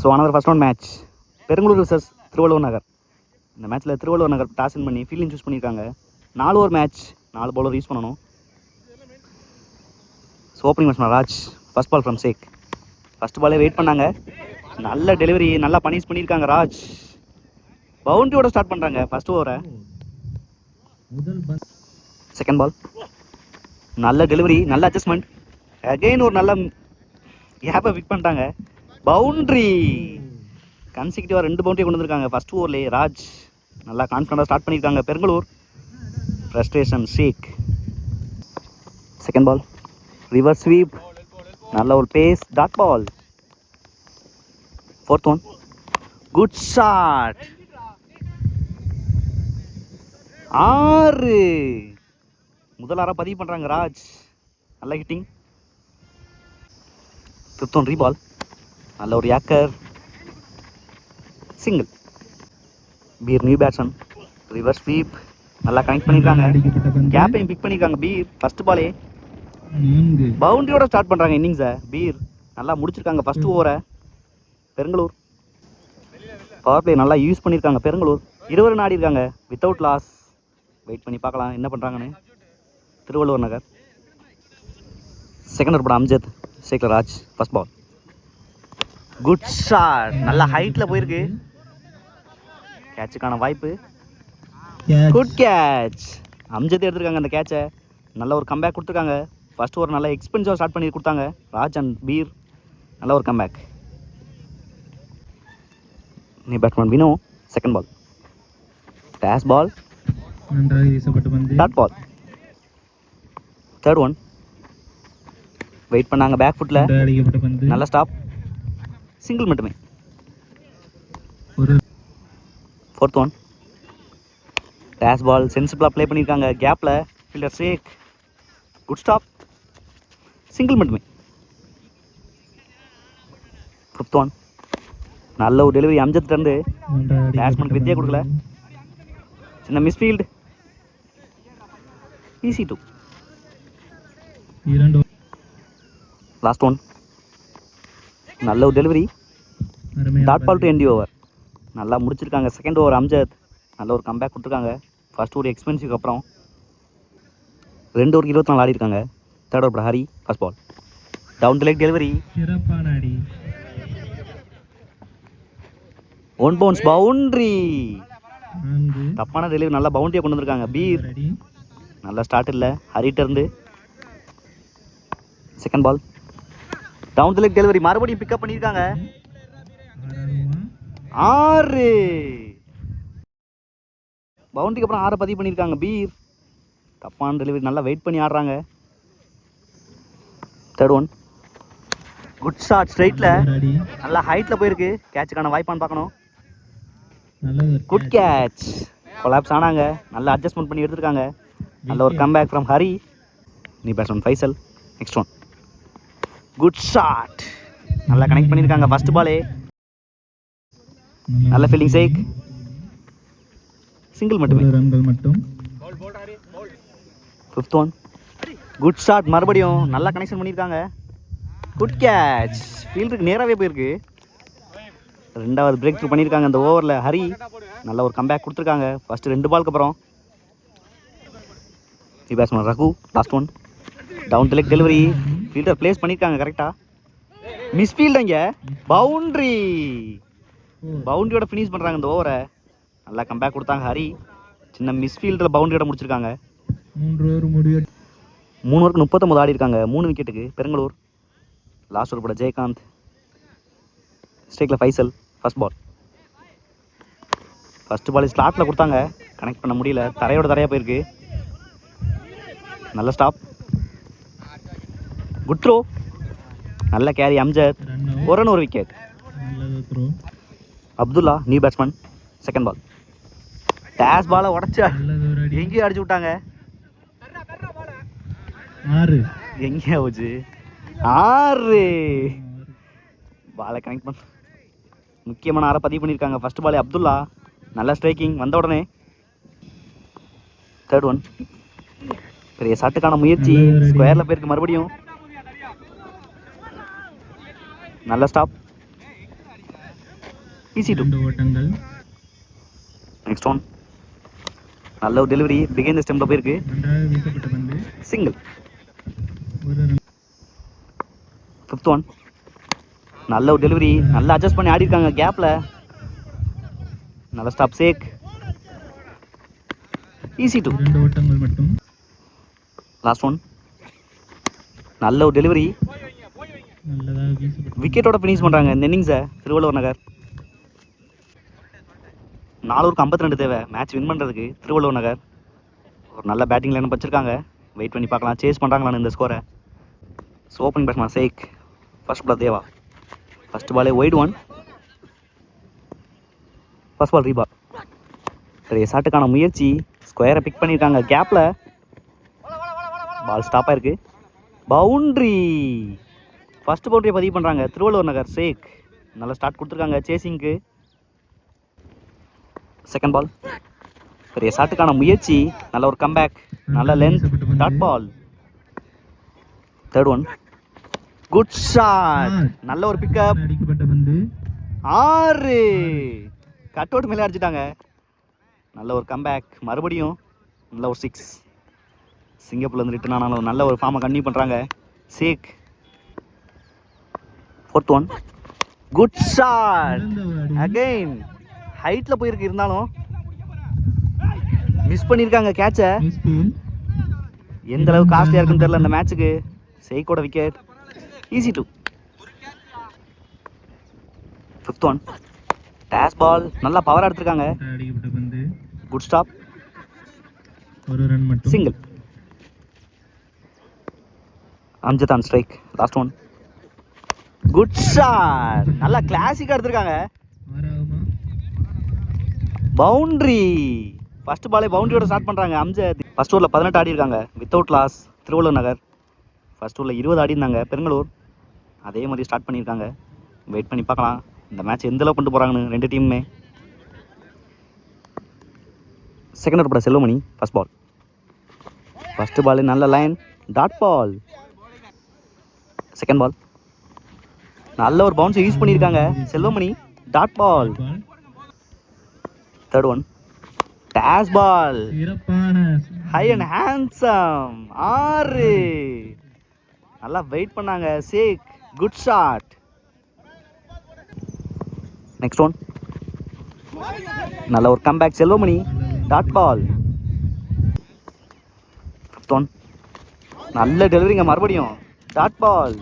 So another first round match Perungulur vs Thiruvalluvar Nagar. இந்த மேட்ச்சில் Thiruvalluvar Nagar toss win பண்ணி ஃபீல்டிங் சூஸ் பண்ணியிருக்காங்க. 4 ஓவர் மேட்ச், 4 பவுலர் யூஸ் பண்ணணும். So opening batsman Raj, first ball from Sheikh. First பாலே wait பண்ணாங்க, நல்ல டெலிவரி, நல்லா பனிஷ் பண்ணியிருக்காங்க ராஜ். பவுண்டரியோட ஸ்டார்ட் பண்ணுறாங்க ஃபர்ஸ்ட் ஓவரை. செகண்ட் பால், நல்ல டெலிவரி, நல்ல அட்ஜஸ்ட்மெண்ட், அகெயின் ஒரு நல்ல கேப்பை பிக் பண்ணிட்டாங்க. பவுண்ட்ரி, கன்சிக்யூட்டிவாக 2 பவுண்டரி கொண்டு வந்திருக்காங்க ஃபர்ஸ்ட் ஓவர்லேயே. ராஜ் நல்லா கான்ஃபிடண்டாக ஸ்டார்ட் பண்ணியிருக்காங்க. Perungulur frustration Sheikh. Second ball, reverse sweep, நல்ல ஒரு pace, dot ball. Fourth one, good shot, 6. முதல் 6 பதிவு பண்ணுறாங்க ராஜ், நல்ல ஹிட்டிங். ஃபிஃப்த் ஒன் ரீபால், நல்ல ஒரு yorker, single. Peer new batsman, reverse sweep, நல்லா கனெக்ட் பண்ணியிருக்காங்க, கேப்பையும் பிக் பண்ணியிருக்காங்க. பீர் ஃபர்ஸ்ட் பாலே பவுண்டரியோட ஸ்டார்ட் பண்ணுறாங்க இன்னிங்ஸை. பீர் நல்லா முடிச்சிருக்காங்க ஃபர்ஸ்ட் ஓவரை. பெருங்குளூர் பவர் பிளே நல்லா யூஸ் பண்ணியிருக்காங்க. பெருங்குளூர் 20 ரன் ஆடி இருக்காங்க வித்தவுட் லாஸ். வெயிட் பண்ணி பார்க்கலாம் என்ன பண்ணுறாங்கன்னு. திருவள்ளுவர் நகர் செகண்ட் ஓவர் அம்ஜத், சேக்ல Raj, first ball, good shot, நல்ல ஹைட்டில் போயிருக்கு, கேட்சுக்கான வாய்ப்பு, குட் கேட்ச். அம்ஜத் எடுத்துருக்காங்க அந்த கேட்சை, நல்ல ஒரு கம்பேக் கொடுத்துருக்காங்க. ஃபர்ஸ்ட் ஓவர் நல்லா எக்ஸ்பென்சிவாக ஸ்டார்ட் பண்ணி கொடுத்தாங்க ராஜ் அண்ட் பீர், நல்ல ஒரு comeback. New batsman Vino, second ball, dash ball, dot ball. Third one, wait பண்ணாங்க பேக் ஃபுட்டில், நல்ல ஸ்டாப், சிங்கிள் மட்டுமே. ஃபோர்த் ஒன், டேஷ் பால், சென்சிபிளாக ப்ளே பண்ணியிருக்காங்க கேப்பில், fielder Sheikh, good stop, single மட்டுமே. ஃபிஃப்த் ஒன், நல்ல ஒரு டெலிவரி அம்ஜத்துலேருந்து, பேட்ஸ்மேனுக்கு வித்தியா கொடுக்கல, சின்ன மிஸ்ஃபீல்டு, ஈஸி 2. லாஸ்ட் ஒன், நல்ல ஒரு delivery, dot ball to end over, நல்லா முடிச்சிருக்காங்க. செகண்ட் ஓவர் அம்ஜத் நல்ல ஒரு கம்பேக் கொடுத்துருக்காங்க. ஃபர்ஸ்ட் ஓவர் எக்ஸ்பென்சிவ்க்கு அப்புறம் 2 ஓவருக்கு 24 ஆடி இருக்காங்க. Third over Hari, first ball, down to leg delivery, one bounce boundary, தப்பான டெலிவரி, நல்லா பவுண்டரியை கொண்டு வந்திருக்காங்க. பீர் நல்லா ஸ்டார்ட் இல்லை ஹரிட்ட இருந்து. Second ball, down to leg delivery, மறுபடியும் பிக்கப் பண்ணியிருக்காங்க. 6 பவுண்டரிக்கு அப்புறம் 6 பதிவு பண்ணியிருக்காங்க. பீர் தப்பான டெலிவரி, நல்லா வெயிட் பண்ணி ஆடுறாங்க. தேர்ட் ஒன், குட் ஷாட், ஸ்ட்ரைட்டில் நல்லா ஹைட்டில் போயிருக்கு, கேட்சுக்கான வாய்ப்பான்னு பார்க்கணும். குட் கேட்ச், கொலாப்ஸ் ஆனாங்க, நல்லா அட்ஜஸ்ட்மெண்ட் பண்ணி எடுத்துருக்காங்க. நல்ல ஒரு comeback from Hari. New batsman Faisal, next one, good shot, நல்லா கனெக்ட் பண்ணியிருக்காங்க ஃபர்ஸ்ட் பாலே, நல்ல ஃபீல்டிங் சேக், சிங்கிள் மட்டுமே. ஃபிஃப்த் ஒன், குட் ஷாட், மறுபடியும் நல்லா கனெக்ஷன் பண்ணியிருக்காங்க. குட் கேட்ச், ஃபீல்டுக்கு நேராகவே போயிருக்கு. 2வது பிரேக் த்ரூ பண்ணியிருக்காங்க அந்த ஓவரில் ஹரி, நல்ல ஒரு கம்பேக் கொடுத்துருக்காங்க ஃபர்ஸ்ட் 2 பாலுக்கு அப்புறம். Batsman Raghu, last one, down to leg delivery, fielder place பண்ணியிருக்காங்க கரெக்டாக, மிஸ்ஃபீல்டு, இங்கே பவுண்ட்ரி, பவுண்டரியோட ஃபினிஷ் பண்ணுறாங்க இந்த ஓவரை. நல்லா கம்பேக் கொடுத்தாங்க ஹரி, சின்ன மிஸ்ஃபீல்டில் பவுண்டரியோட முடிச்சிருக்காங்க. 3 ஓவருக்கு 39 ஆடி இருக்காங்க 3 விக்கெட்டுக்கு. பெருங்குளூர் லாஸ்ட் ஓவர் போட ஜெயகாந்த், ஸ்டேக்கில் Faisal, first ball, first ball ஸ்லாட்டில் கொடுத்தாங்க, கனெக்ட் பண்ண முடியல, தரையாக போயிருக்கு. நல்ல ஸ்டாப், குட் த்ரோ, நல்ல கேரி அம்ஜத், ஒரு wicket. Abdullah new batsman, second ball, dash பாலை உடச்சா எங்கேயும் அடிச்சு விட்டாங்க. 6 எங்கேயா போச்சு, 6 பாலை கனெக்ட் பண்ண முக்கியமான 6 பதிவு பண்ணியிருக்காங்க. ஃபர்ஸ்ட் பாலே அப்துல்லா, நல்ல ஸ்ட்ரைக்கிங் வந்த உடனே. தேர்ட் ஒன், பெரிய ஷாட்டுக்கான முயற்சி, ஸ்கொயரில் போயிருக்கு மறுபடியும், நல்ல ஸ்டாப், ஈஸி டூ. 2 ஓட்டங்கள். Next one. நல்ல ஒரு டெலிவரி பிகைன் த ஸ்டெம்பில் போயிருக்கு. நன்றாக வீசப்பட்ட பந்து. சிங்கிள். ஒரு ரன். Fifth one. நல்ல ஒரு டெலிவரி, நல்லா அட்ஜஸ்ட் பண்ணி ஆடி இருக்காங்க கேப்பில். நல்ல ஸ்டாப் சேக். Easy two. 2 ஓட்டங்கள் மட்டும். Last one. நல்ல ஒரு டெலிவரி, நல்லதாக வீசப்பட்ட விக்கெட்டோட ஃபினிஷ் பண்ணுறாங்க இந்த இன்னிங்ஸை திருவள்ளுவர் நகர். 452 தேவை மேட்ச் வின் பண்ணுறதுக்கு திருவள்ளுவர் நகர். ஒரு நல்ல பேட்டிங் லைன் வச்சுருக்காங்க. வெயிட் பண்ணி பார்க்கலாம் சேஸ் பண்ணுறாங்களான்னு இந்த ஸ்கோரை. ஸோ ஓப்பனிங் பேட்ஸ்மேன் சேக், ஃபர்ஸ்ட் பால் தேவா. ஃபர்ஸ்ட் பாலே ஒயிட் ஒன். First ball ரீபால். பெரிய ஷாட்டுக்கான முயற்சி, ஸ்கொயரை பிக் பண்ணியிருக்காங்க கேப்பில். பால் ஸ்டாப்பாக இருக்கு. பவுண்ட்ரி. ஃபர்ஸ்ட் பவுண்டரியை பதிவு பண்ணுறாங்க திருவள்ளுவர் நகர். சேக் நல்ல ஸ்டார்ட் கொடுத்துருக்காங்க சேசிங்க்கு. Second ball. பெரிய ஷாட்டுக்கான முயற்சி, நல்ல ஒரு கம்பேக், நல்ல length, dot ball. Third one. Good shot, நல்ல ஒரு பிக்கப். அடிக்கப்பட்ட பந்து. 6. கட் அவுட் மேலே அடிச்சிட்டாங்க. நல்ல ஒரு கம்பேக், மறுபடியும் நல்ல ஒரு 6. சிங்கப்பூர்லேருந்து ரிட்டர்ன் ஆனாலும் நல்ல ஒரு ஃபார்மை கன்டினியூ பண்ணுறாங்க Sheikh. Fourth one. Good shot again. ஹைட்டில் போயிருக்கு, இருந்தாலும் மிஸ் பண்ணியிருக்காங்க கேட்சை. எந்த அளவுக்கு காஸ்ட்லியாக இருக்குன்னு தெரியல இந்த மேட்ச்சுக்கு. சேக்கோட wicket. Easy two. Fifth one. Dash ball, நல்லா பவராக எடுத்திருக்காங்க. அடிக்கப்பட்ட பந்து. Good stop. ஒரு ரன் மட்டும். Single. Amjad on strike. Last one. Good shot, நல்லா கிளாசிக்காக எடுத்திருக்காங்க. ஆறாகுமா? பவுண்ட்ரி. ஃபர்ஸ்ட் பாலே பவுண்டரியோட ஸ்டார்ட் பண்ணுறாங்க அம்ஜத். ஃபர்ஸ்ட் ஓவரில் 18 ஆடி இருக்காங்க வித்தவுட் லாஸ் திருவள்ளுவர் நகர். ஃபர்ஸ்ட் ஓவரில் 20 ஆடி இருந்தாங்க பெருங்களூர். அதே மாதிரி ஸ்டார்ட் பண்ணியிருக்காங்க. வெயிட் பண்ணி பார்க்கலாம் இந்த மேட்ச் எந்த அளவுக்கு கொண்டு போகிறாங்கன்னு ரெண்டு டீமுமே. செகண்ட் ஓவர் பட Selvamani. First ball. First ball நல்ல line, dot ball. Second ball. நல்ல ஒரு பவுன்ஸ் யூஸ் பண்ணியிருக்காங்க Selvamani, dot ball. Third one. Dash ball, high and handsome. 6. நல்லா வெயிட் பண்ணாங்க Sheikh. Good shot. Next one. நல்ல ஒரு comeback Selvamani, dot ball. Fifth one. நல்ல டெலிவரிங்க மறுபடியும், dot ball.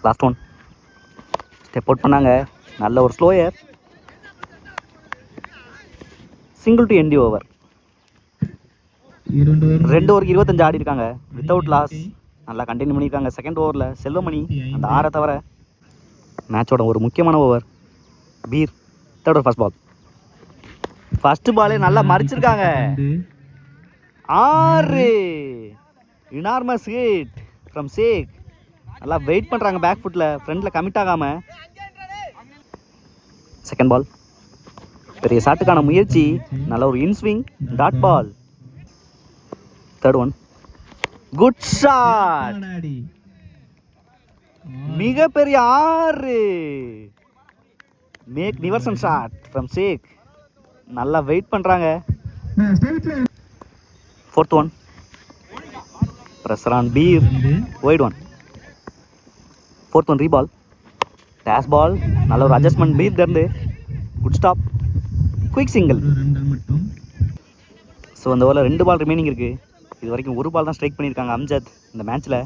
Last one. Step out பண்ணாங்க, நல்ல ஒரு slower. Single to end over. 2 ஓவருக்கு 25 ஆடி இருக்காங்க வித்தவுட் லாஸ். நல்லா கண்டினியூ பண்ணியிருக்காங்க செகண்ட் ஓவரில் செல்வமணி அந்த 6 தவிர. மேட்சோட ஒரு முக்கியமான over Peer. Third over first ball. First பாலே நல்லா மறிச்சிருக்காங்க. 6. இனார்மஸ் ஹிட் ஃப்ரம் சேக். நல்லா வெயிட் பண்ணுறாங்க பேக் ஃபுட்டில், ஃப்ரண்டில் கமிட் ஆகாமல். Second ball. பெரிய ஷாட்டுக்கான முயற்சி, நல்ல ஒரு inswing, dot ball. Third one. Good shot, மிகப்பெரிய 6. Magnificent shot from Sheikh. நல்லா வெயிட் பண்ணுறாங்க. Fourth one. Pressure on Peer, wide one. Fourth one rebowl. Dash ball, நல்ல ஒரு அட்ஜஸ்ட்மெண்ட் பீர் இருந்து. Good stop, quick single. So அந்த ஓவரில் 2 பால் ரிமைனிங் இருக்குது. இது வரைக்கும் 1 பால் தான் ஸ்ட்ரைக் பண்ணியிருக்காங்க அம்ஜத் இந்த மேட்ச்சில்.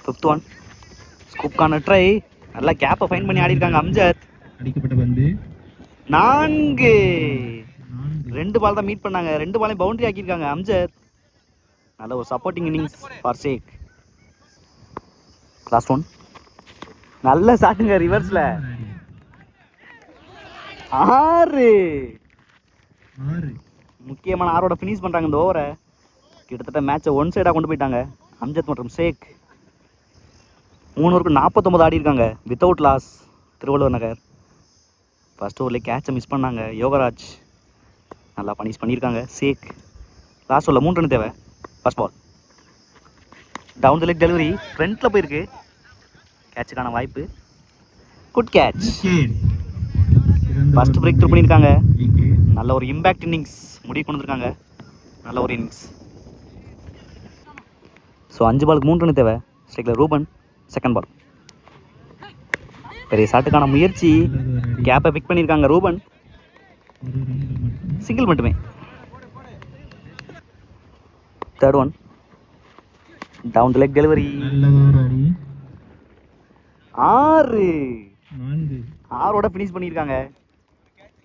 Fifth one. ஸ்கூப்கான ட்ரை, நல்லா கேப்பை ஃபைன் பண்ணி ஆடி இருக்காங்க அம்ஜத். அடிக்கப்பட்ட பந்து 4. 2 பால் தான் மீட் பண்ணாங்க, 2 பாலையும் பவுண்டரி ஆக்கியிருக்காங்க அம்ஜத். நல்ல ஒரு supporting innings for Sheikh. Last one. நல்ல ஷாட்டுங்க ரிவர்ஸில். 6. முக்கியமான 6ஓட ஃபினிஷ் பண்ணுறாங்க இந்த ஓவரை. கிட்டத்தட்ட மேட்சை ஒன் சைடாக கொண்டு போயிட்டாங்க அம்ஜத் மற்றும் சேக். 3 ஓவருக்கு 49 ஆடி இருக்காங்க வித்தவுட் லாஸ் திருவள்ளுவர் நகர். ஃபர்ஸ்ட் ஓவர்லேயே கேட்சை மிஸ் பண்ணாங்க யோகராஜ். நல்லா பனிஷ் பண்ணியிருக்காங்க சேக். லாஸ்ட் ஓவரில் 3 ரன் தேவை. First ball. Down the leg delivery, ஃப்ரண்ட்டில் போயிருக்கு. கேட்சுக்கான வாய்ப்பு. Good catch. விக்கெட். சிறந்த ஃபர்ஸ்ட் ஒரு பிரேக் த்ரூ பந்து. பண்ணியிருக்காங்க. விக்கெட். நல்ல ஒரு இம்பேக்ட் இன்னிங்ஸ் முடிவு கொண்டு வந்திருக்காங்க. நல்ல ஒரு இன்னிங்ஸ். ஸோ 5 பாலுக்கு 3 ரன் தேவை. ஸ்ட்ரைக்கில் ரூபன். Second ball. பெரிய ஷாட்டுக்கான முயற்சி. நல்லது ஒரு அடி. கேப்பை பிக் பண்ணியிருக்காங்க ரூபன். ஒரு ரன்கள் மட்டும். சிங்கிள் மட்டுமே. Third one. Down to leg delivery. நல்லது ஒரு அடி. 6. 4. 6ஓட ஃபினிஷ் பண்ணியிருக்காங்க.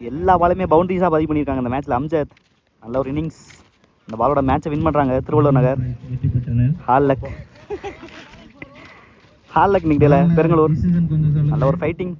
எல்லா பாலுமே பவுண்டரிஸாக பதிவு பண்ணியிருக்காங்க இந்த மேட்ச்சில் அம்ஜத். நல்ல ஒரு இன்னிங்ஸ். இந்த பாலோட மேட்சை வின் பண்ணுறாங்க திருவள்ளுவர் நகர். வெற்றி பெற்றனர். ஹால் லக் இன்னைக்கு பெருங்களூர். டிசிஷன் கொஞ்சம் சொல்லுங்க. நல்ல ஒரு ஃபைட்டிங்.